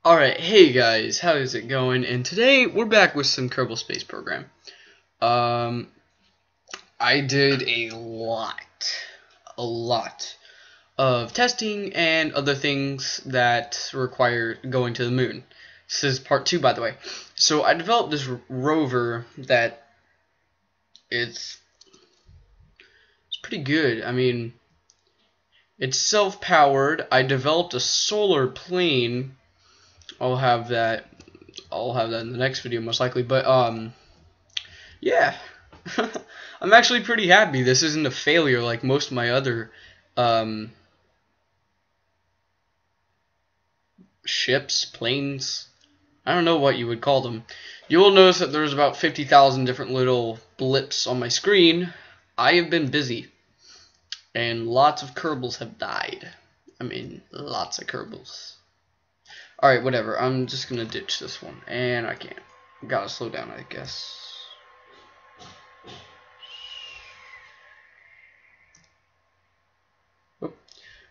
Alright, hey guys, how is it going? And today we're back with some Kerbal Space Program. Um, I did a lot of testing and other things that require going to the moon. This is part 2, by the way. So I developed this rover that it's pretty good. I mean, it's self-powered. I developed a solar plane. I'll have that. I'll have that in the next video most likely. But yeah. I'm actually pretty happy this isn't a failure like most of my other um, ships, planes. I don't know what you would call them. You will notice that there's about 50,000 different little blips on my screen. I have been busy, and lots of Kerbals have died. I mean, lots of Kerbals. Alright, whatever. I'm just gonna ditch this one, and I can't. Gotta slow down, I guess.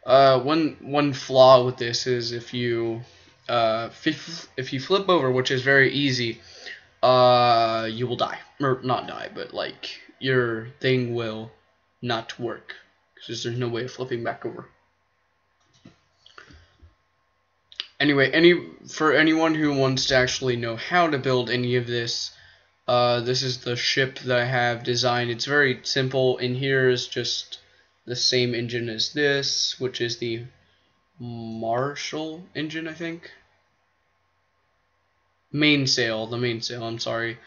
One flaw with this is if you flip over, which is very easy, you will die, or not die, but like your thing will not work because there's no way of flipping back over. Anyway, for anyone who wants to actually know how to build any of this, this is the ship that I have designed. It's very simple. In here is just the same engine as this, which is the Marshall engine, I think. Mainsail, the mainsail, I'm sorry.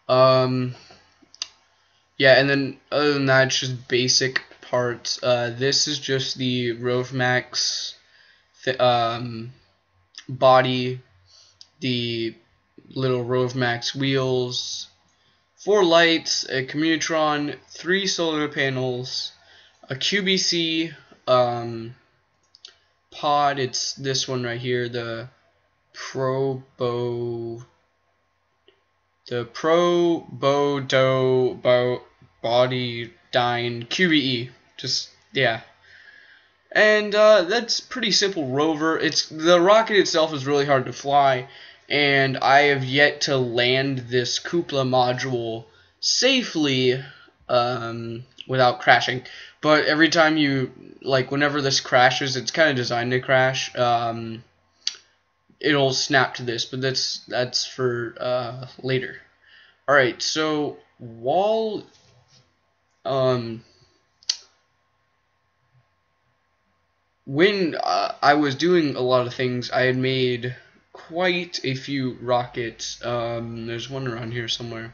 Yeah, and then other than that, it's just basic parts. This is just the Rovemax body, the little Rovemax wheels, 4 lights, a Commutron, 3 solar panels, a QBC pod. It's this one right here, the Probo Body Dine QBE. Just yeah. And that's pretty simple rover. The rocket itself is really hard to fly, and I have yet to land this Kupla module safely without crashing. But every time whenever this crashes, it's kind of designed to crash. It'll snap to this, but that's for later. All right, so while when I was doing a lot of things, I had made quite a few rockets. There's one around here somewhere.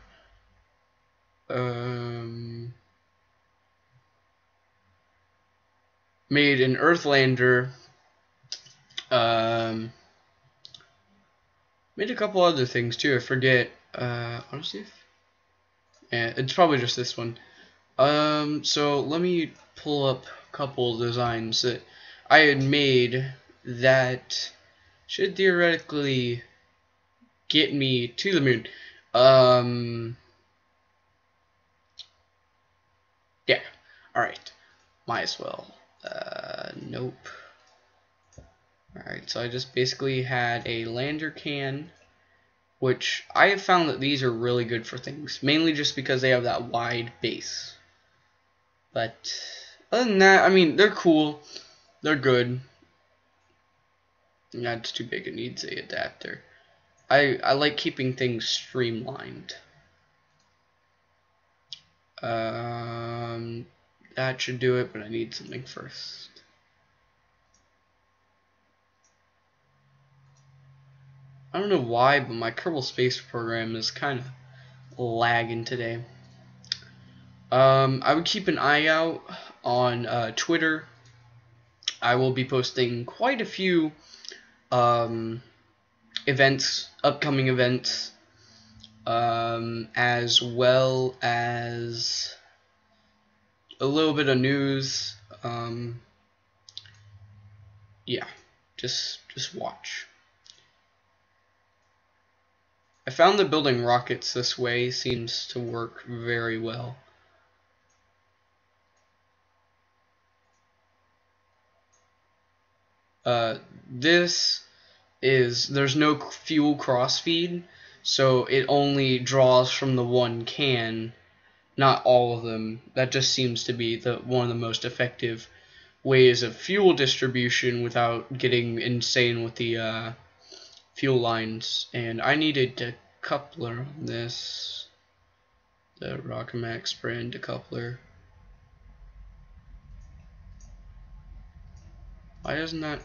Made an Earthlander. Made a couple other things too. I forget. Honestly, yeah, it's probably just this one. So let me pull up a couple designs that I had made that should theoretically get me to the moon. Yeah. Alright. Might as well. Nope. Alright, so I just basically had a lander can, which I have found that these are really good for things, mainly just because they have that wide base. But other than that, I mean, they're cool. They're good. That's too big. It needs a adapter. I like keeping things streamlined. That should do it, but I need something first. I don't know why, but my Kerbal Space Program is kind of lagging today. I would keep an eye out on Twitter. I will be posting quite a few events, upcoming events, as well as a little bit of news. Yeah, just watch. I found that building rockets this way seems to work very well. This is there's no fuel crossfeed, so it only draws from the one can, not all of them. That just seems to be one of the most effective ways of fuel distribution without getting insane with the fuel lines. And I needed a coupler on this, the Rockamax brand decoupler. Why doesn't that?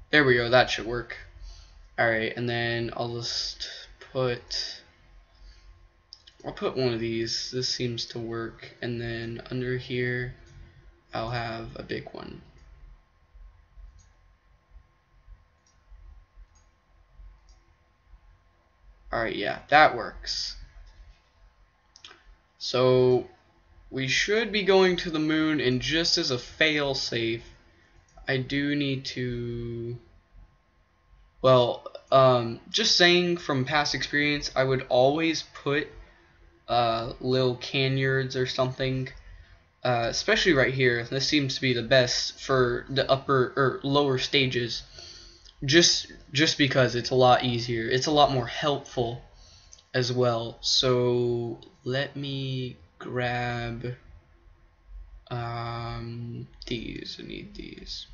There we go, that should work. Alright, and then I'll just I'll put one of these. This seems to work. And then under here, I'll have a big one. Alright, yeah, that works. So we should be going to the moon, and just as a fail-safe, I do need to, well, just saying from past experience, I would always put little canyards or something, especially right here. This seems to be the best for the upper or lower stages, just because it's a lot easier. It's a lot more helpful as well. So let me grab these. I need these.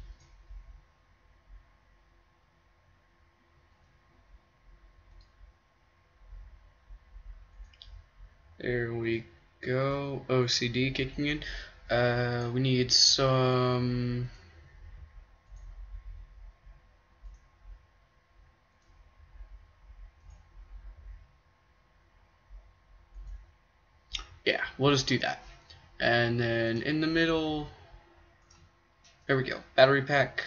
There we go. OCD kicking in. We need some. Yeah, we'll just do that. And then in the middle, there we go. Battery pack.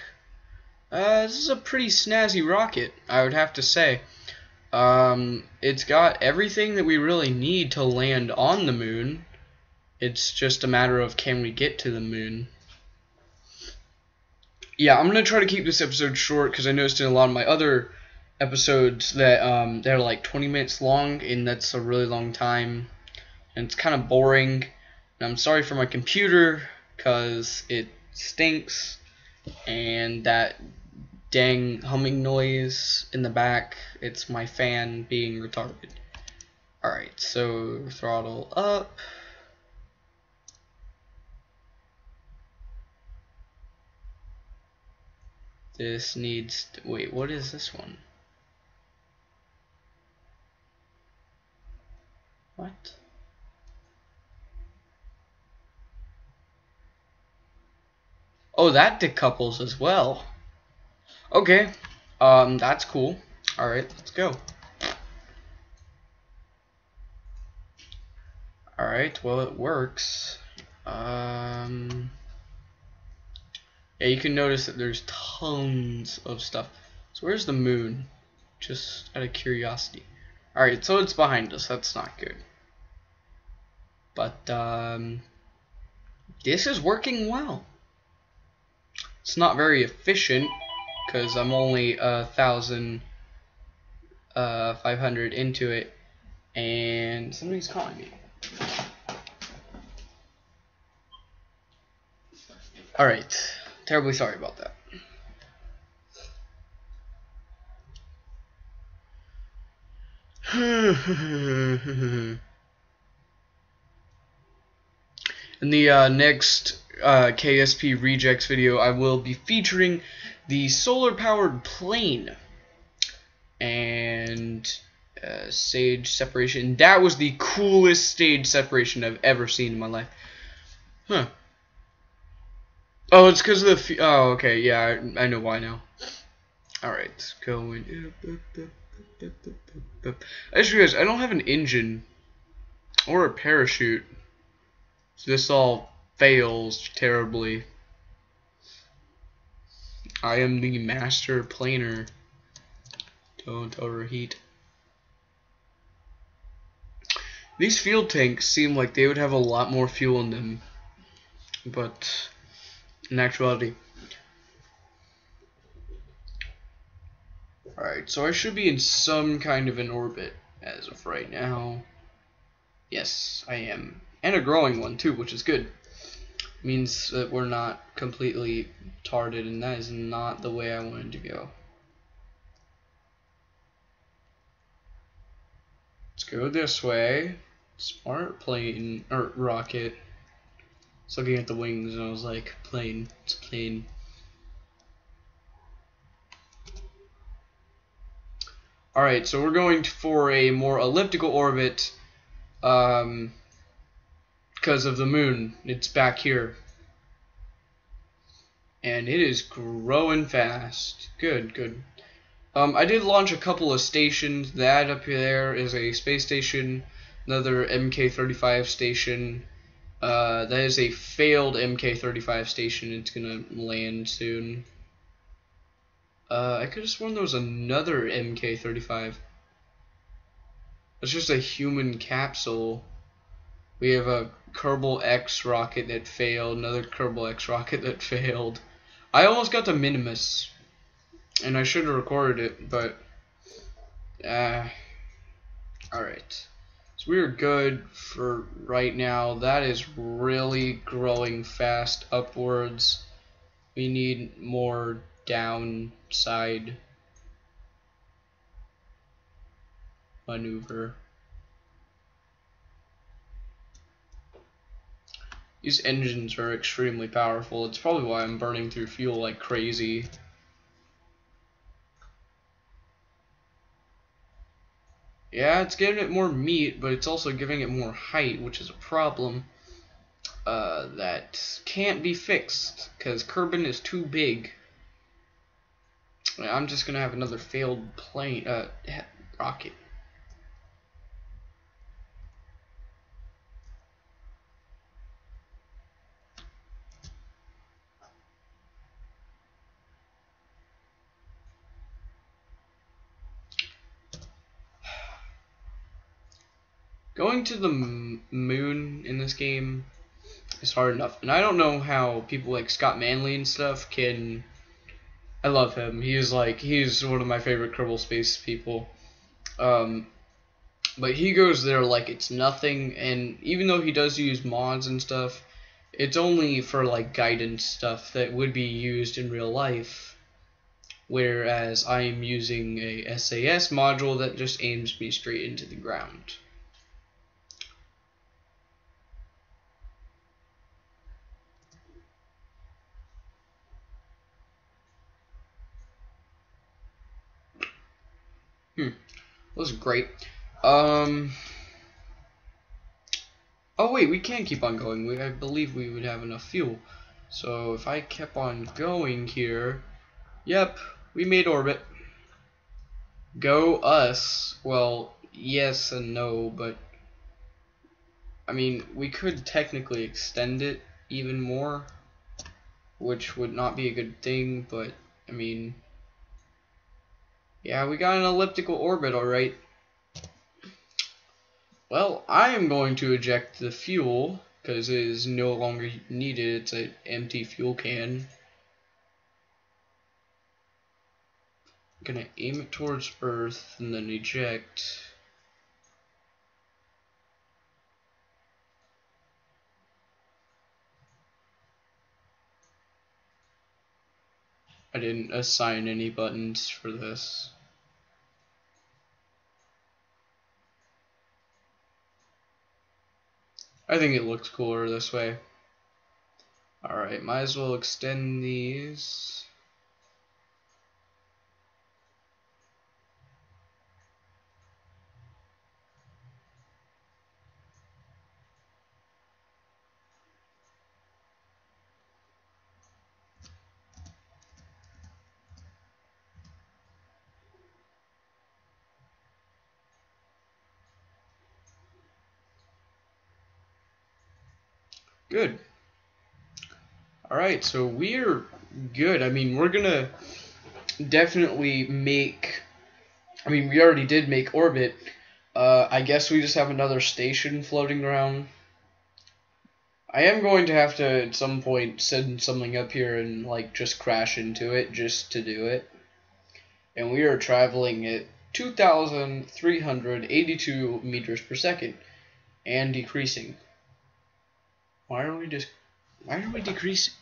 This is a pretty snazzy rocket, I would have to say. It's got everything that we really need to land on the moon. It's just a matter of, can we get to the moon? Yeah, I'm gonna try to keep this episode short because I noticed in a lot of my other episodes that they're like 20 minutes long, and that's a really long time, and it's kind of boring. And I'm sorry for my computer because it stinks, and that dang humming noise in the back, it's my fan being retarded. Alright, so throttle up. This needs to, wait, what is this one? What? Oh, that decouples as well. Okay, that's cool. Alright, let's go. Alright, well, it works. Yeah, you can notice that there's tons of stuff. So where's the moon? Just out of curiosity. Alright, so it's behind us. That's not good. But, this is working well. It's not very efficient, because I'm only 1,500 into it, and somebody's calling me. Alright, terribly sorry about that. In the next KSP Rejects video, I will be featuring the solar-powered plane and stage separation. That was the coolest stage separation I've ever seen in my life. Huh. Oh, it's because of the... oh, okay, yeah, I know why now. Alright, going... I just realized I don't have an engine or a parachute. So this all fails terribly. I am the master planer. Don't overheat. These fuel tanks seem like they would have a lot more fuel in them, but in actuality. Alright, so I should be in some kind of an orbit as of right now. Yes, I am. And a growing one too, which is good. Means that we're not completely retarded, and that is not the way I wanted to go. Let's go this way. Smart plane, or rocket. I was looking at the wings and I was like, plane, it's a plane. Alright, so we're going for a more elliptical orbit because of the moon. It's back here. And it is growing fast. Good, good. I did launch a couple of stations. That up there is a space station, another MK35 station. That is a failed MK35 station. It's gonna land soon. I could have sworn there was another MK35. It's just a human capsule. We have a Kerbal X rocket that failed, another Kerbal X rocket that failed. I almost got to Minimus, and I should have recorded it, but alright. So we are good for right now. That is really growing fast upwards. We need more downside maneuver. These engines are extremely powerful. It's probably why I'm burning through fuel like crazy. Yeah, it's giving it more meat, but it's also giving it more height, which is a problem that can't be fixed because Kerbin is too big. I'm just gonna have another failed plane, rocket. Going to the moon in this game is hard enough, and I don't know how people like Scott Manley and stuff can. I love him. He's one of my favorite Kerbal Space people. But he goes there like it's nothing, and even though he does use mods and stuff, it's only for like guidance stuff that would be used in real life. Whereas I am using a SAS module that just aims me straight into the ground. Was great. Oh wait, we can keep on going. I believe we would have enough fuel. So if I kept on going here, yep, we made orbit. Go us. Well, yes and no, but I mean, we could technically extend it even more, which would not be a good thing, but I mean, yeah, we got an elliptical orbit, alright. Well, I am going to eject the fuel, because it is no longer needed. It's an empty fuel can. I'm gonna aim it towards Earth, and then eject. I didn't assign any buttons for this. I think it looks cooler this way. Alright, might as well extend these. Good. Alright, so we're good. I mean, we're gonna definitely make. I mean, we already did make orbit. I guess we just have another station floating around. I am going to have to, at some point, send something up here and, like, just crash into it just to do it. And we are traveling at 2,382 meters per second and decreasing. Why are we just Why are we decreasing?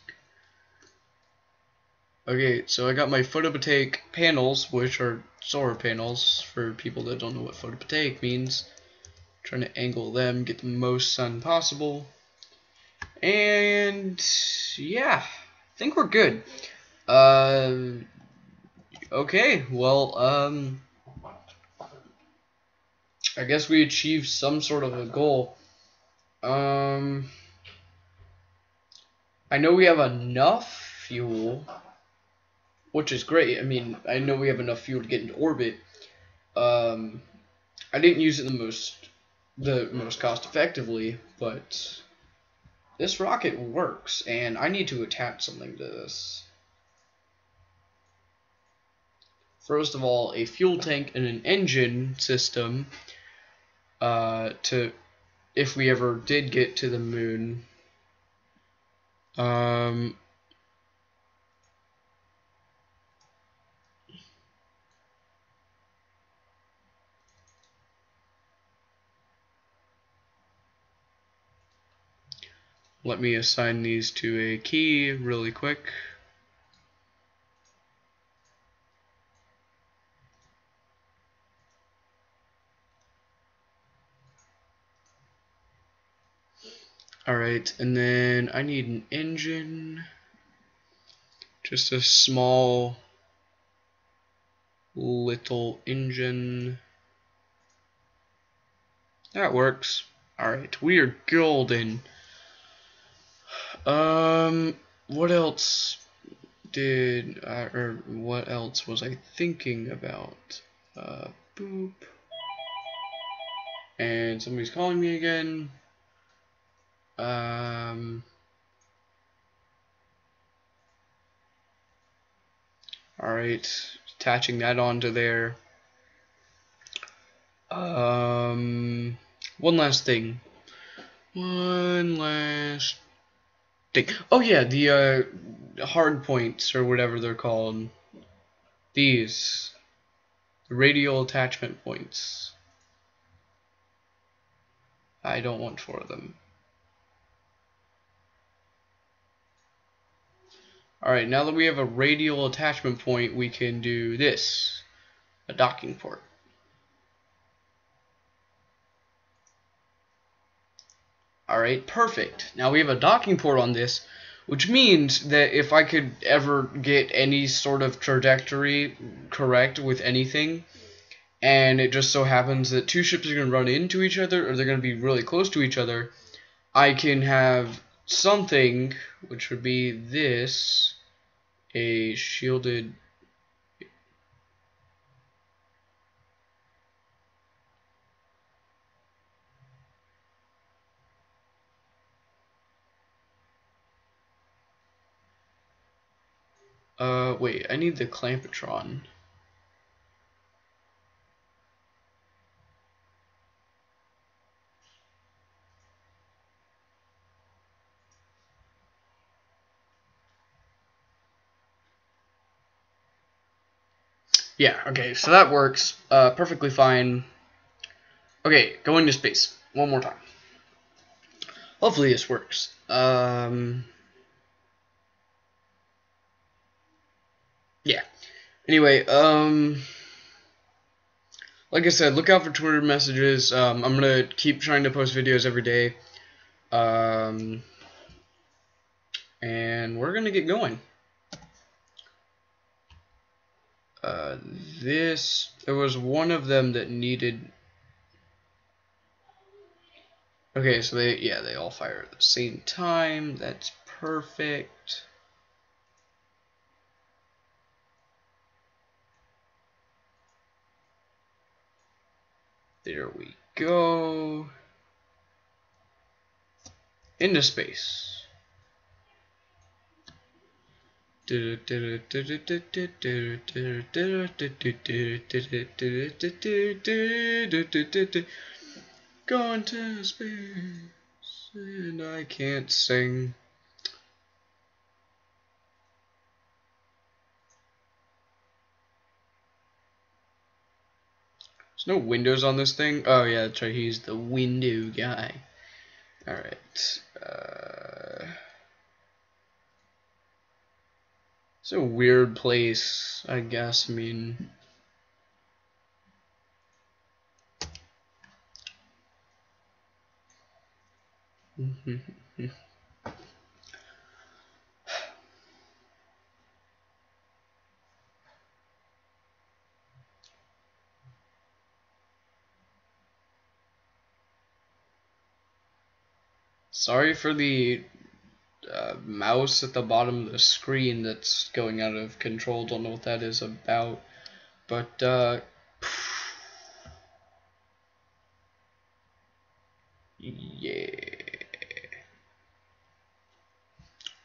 Okay, so I got my photovoltaic panels, which are solar panels for people that don't know what photovoltaic means. Trying to angle them, get the most sun possible. And yeah, I think we're good. Okay, well, I guess we achieved some sort of a goal. I know we have enough fuel, which is great. I mean, I know we have enough fuel to get into orbit. I didn't use it the most cost effectively, but this rocket works, and I need to attach something to this. First of all, a fuel tank and an engine system to if we ever did get to the moon. Let me assign these to a key really quick. Alright, and then I need an engine. Just a small little engine. That works. Alright, we are golden. What else what else was I thinking about? Boop. And somebody's calling me again. Alright, attaching that onto there. One last thing. Oh yeah, the hard points or whatever they're called. These. The radial attachment points. I don't want 4 of them. Alright, now that we have a radial attachment point, we can do this. A docking port. Alright, perfect. Now we have a docking port on this, which means that if I could ever get any sort of trajectory correct with anything, and it just so happens that 2 ships are going to run into each other, or they're going to be really close to each other, I can have something, which would be this, a shielded... wait, I need the Clampetron. Yeah, okay, so that works perfectly fine. Okay, going to space. One more time. Hopefully this works. Yeah. Anyway, like I said, look out for Twitter messages. I'm gonna keep trying to post videos every day. And we're gonna get going. There was one of them that needed... Okay, so they all fire at the same time. That's perfect. There we go. Into space. Going to space, and I can't sing. There's no windows on this thing. Oh yeah, that's right. He's the window guy. All right. It's a weird place, I guess. I mean, sorry for the mouse at the bottom of the screen that's going out of control. Don't know what that is about, but yeah.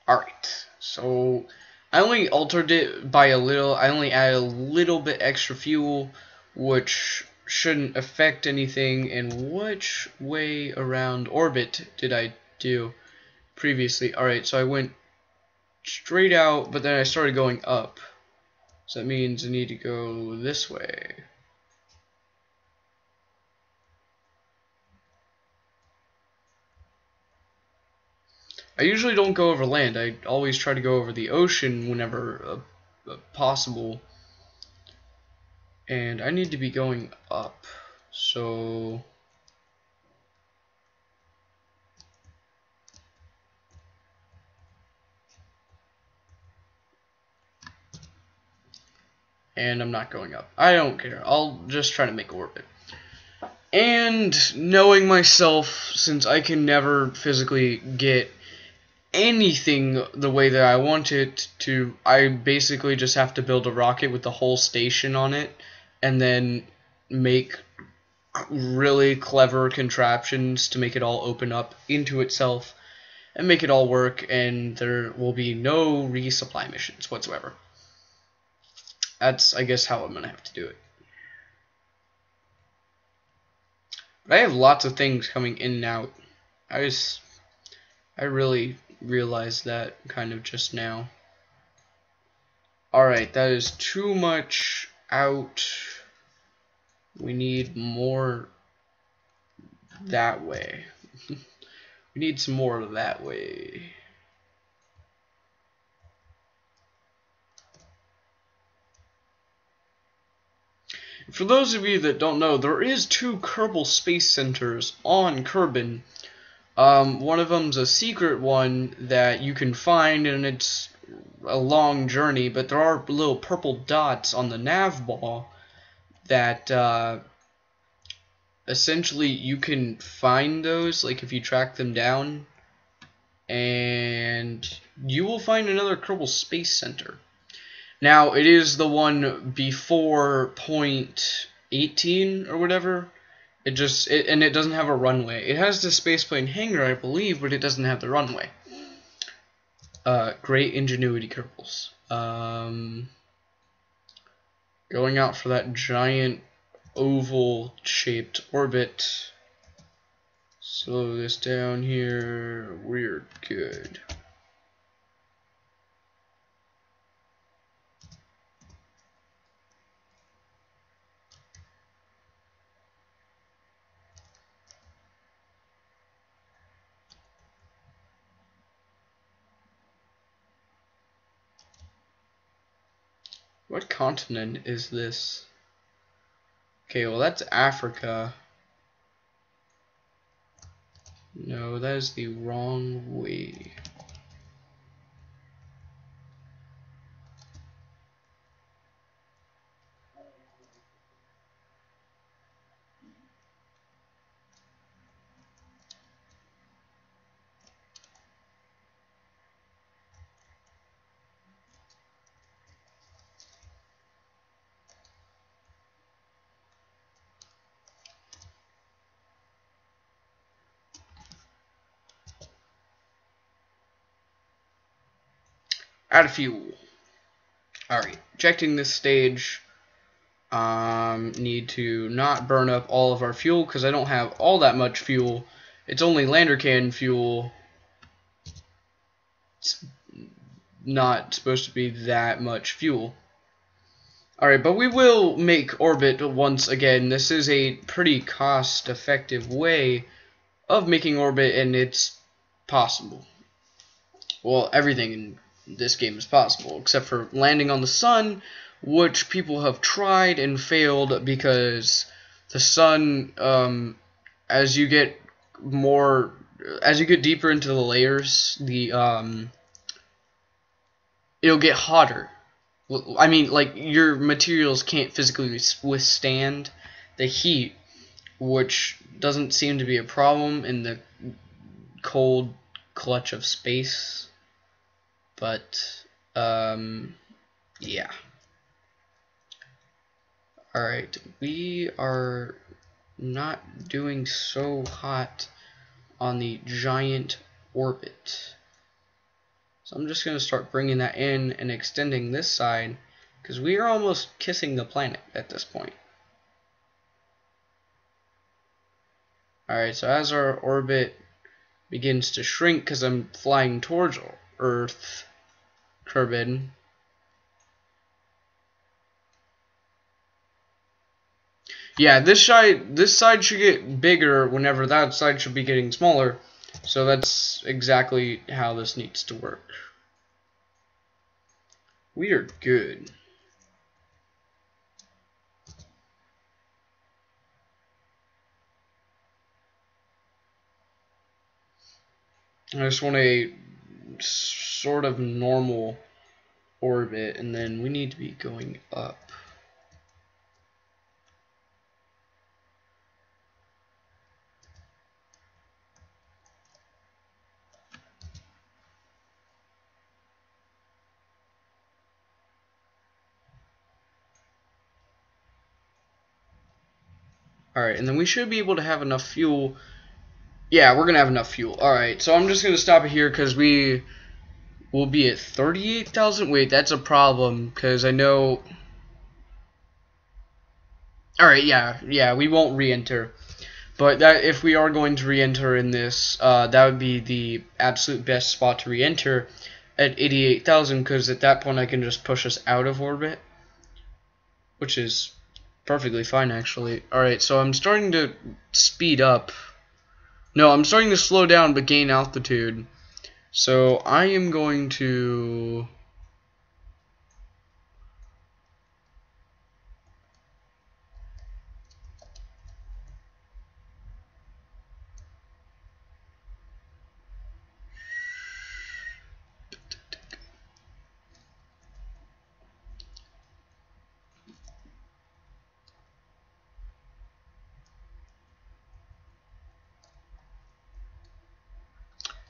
Alright, so I only altered it by a little. I only added a little bit extra fuel, which shouldn't affect anything. And which way around orbit did I do previously? Alright, so I went straight out, but then I started going up. So that means I need to go this way. I usually don't go over land. I always try to go over the ocean whenever possible. And I need to be going up. So and I'm not going up. I don't care. I'll just try to make orbit. And knowing myself, since I can never physically get anything the way that I want it to, I basically just have to build a rocket with the whole station on it, and then make really clever contraptions to make it all open up into itself and make it all work, and there will be no resupply missions whatsoever. That's, I guess, how I'm gonna have to do it. But I have lots of things coming in and out. I really realized that kind of just now. Alright, that is too much out. We need more that way. We need some more that way. For those of you that don't know, there is 2 Kerbal Space Centers on Kerbin. One of them's a secret one that you can find, and it's a long journey, but there are little purple dots on the nav ball that essentially you can find those, like if you track them down, and you will find another Kerbal Space Center. Now, it is the one before point 18 or whatever. And it doesn't have a runway. It has the spaceplane hangar, I believe, but it doesn't have the runway. Great ingenuity, Kerbals. Going out for that giant oval-shaped orbit. Slow this down here. We're good. What continent is this? Okay, well that's Africa. No, that is the wrong way. Out of fuel. Alright, ejecting this stage. Need to not burn up all of our fuel because I don't have all that much fuel. It's only lander cannon fuel. It's not supposed to be that much fuel. Alright, but we will make orbit once again. This is a pretty cost-effective way of making orbit, and it's possible. Well, everything in this game is possible, except for landing on the sun, which people have tried and failed because the sun, as you get deeper into the layers, it'll get hotter. I mean, like, your materials can't physically withstand the heat, which doesn't seem to be a problem in the cold clutch of space. But, yeah. Alright, we are not doing so hot on the giant orbit. So I'm just going to start bringing that in and extending this side, because we are almost kissing the planet at this point. Alright, so as our orbit begins to shrink, because I'm flying towards Earth, Kerbin, yeah, this side should get bigger whenever that side should be getting smaller. So that's exactly how this needs to work. We are good. I just want a sort of normal orbit, and then we need to be going up. Alright, and then we should be able to have enough fuel. Yeah, we're going to have enough fuel. Alright, so I'm just going to stop it here because we will be at 38,000. Wait, that's a problem because I know... Alright, yeah, we won't re-enter. But that if we are going to re-enter in this, that would be the absolute best spot to re-enter at 88,000, because at that point I can just push us out of orbit, which is perfectly fine actually. Alright, so I'm starting to speed up. No, I'm starting to slow down but gain altitude. So I am going to...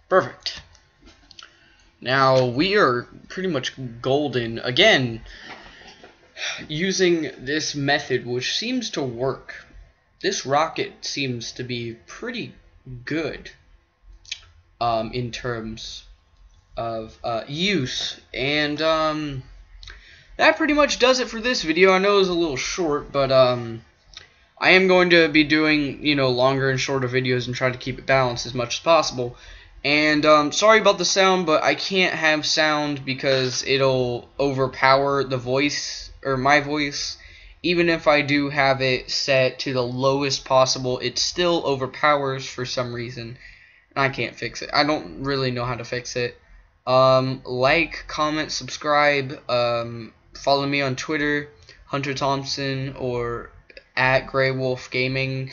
Perfect. Now we are pretty much golden again, using this method, which seems to work. This rocket seems to be pretty good in terms of use, and that pretty much does it for this video. I know it was a little short, but I am going to be doing, you know, longer and shorter videos and try to keep it balanced as much as possible. And sorry about the sound, but I can't have sound because it'll overpower the voice, or my voice. Even if I do have it set to the lowest possible, it still overpowers for some reason. And I can't fix it. I don't really know how to fix it. Like, comment, subscribe, follow me on Twitter, Hunter Thompson, or at Grey Wolf Gaming,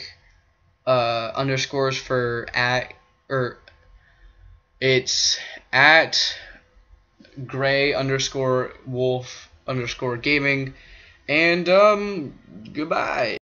underscores for it's at Grey_Wolf_Gaming, and goodbye.